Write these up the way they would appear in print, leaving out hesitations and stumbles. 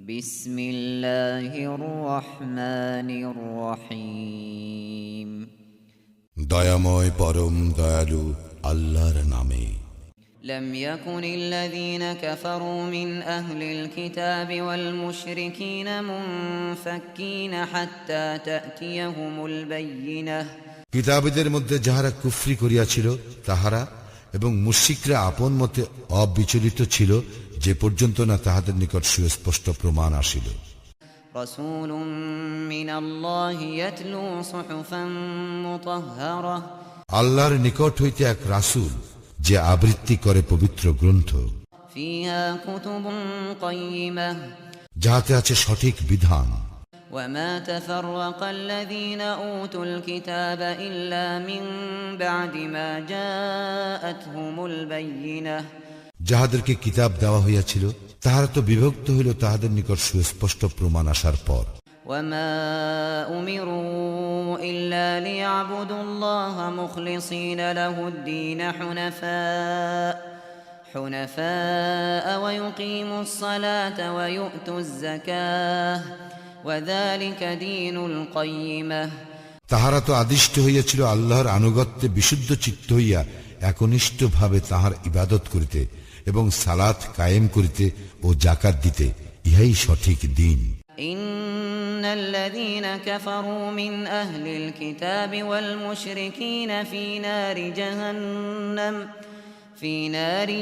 বিসমিল্লাহির রহমানির রহিম। দয়াময় পরম দয়ালু আল্লাহর নামে। لم يكن الذين كفروا من أهل الكتاب والمشركين منفكين حتى تأتيهم البينة। কিতাবীদের মধ্যে যাহারা কুফরি করিয়াছিল তাহারা এবং মুশরিকরা আপন মতে অবিচলিত ছিল যে পর্যন্ত না তাহাদের নিকট সুস্পষ্ট প্রমাণ আসিল। رسول من الله يتلو صحفا مطهرة। আল্লাহর নিকট হইতে এক রাসূল যে আবৃত্তি করে পবিত্র গ্রন্থ, فيها كتب قيمة। যাহাতে আছে সঠিক বিধান। وما تفرق الذين أوتوا الكتاب إلا من بعد ما جاءتهم البينة। যাহাদেরকে কিতাব দেওয়া হইয়াছিল তাহারা তো বিভক্ত হইল তাহাদের নিকট সুস্পষ্ট প্রমাণ আসার পর। وما أمروا إلا ليعبدوا الله مخلصين له الدين حنفاء ويقيموا الصلاة ويؤتوا الزكاة وذلك دين القيمة। তাহারা তো আদিষ্ট হইয়াছিল আল্লাহর আনুগত্যে বিশুদ্ধ চিত্ত হইয়া একনিষ্ঠ ভাবে তাহার ইবাদত করিতে এবং সালাত কায়েম করিতে ও যাকাত দিতে, ইহাই সঠিক দিন। إن الذين كفروا من أهل الكتاب والمشركين في نار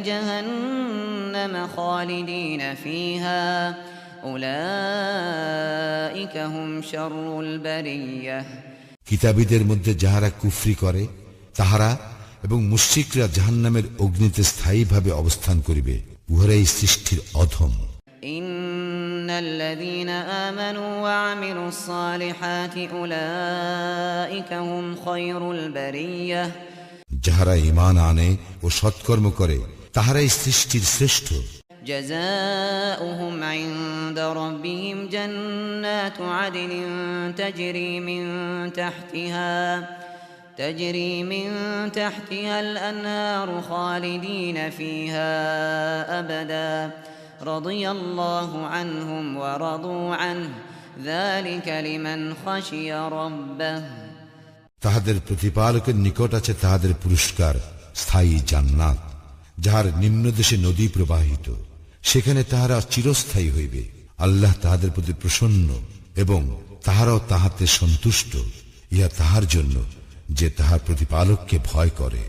جهنم خالدين فيها أولئك هم شر البرية। কিতাবীদের মধ্যে যাহারা কুফরি করে তাহারা এবং মুশরিকরা জাহান্নামের অগ্নিতে স্থায়ীভাবে অবস্থান করিবে, উহারাই সৃষ্টির অধম। إن الذين آمنوا وعملوا الصالحات أولئك هم خير البرية। যাহারা ঈমান আনে ও সৎকর্ম করে তাহারাই সৃষ্টির শ্রেষ্ঠ। جزاؤهم عند ربهم جنات عدن تجري من تحتها الأنهار خالدين فيها أبدا رضي الله عنهم ورضوا عنه ذلك لمن خشي ربه। তাহাদের প্রতিপালকের নিকট আছে তাহাদের পুরস্কার স্থায়ী জান্নাত, যাহার নিম্নদেশে নদী প্রবাহিত, সেখানে তাহারা চিরস্থায়ী হইবে। আল্লাহ তাহাদের প্রতি প্রসন্ন এবং তাহারাও তাহাতে সন্তুষ্ট। ইহা তাহার জন্য যে তাহার প্রতিপালককে ভয় করে।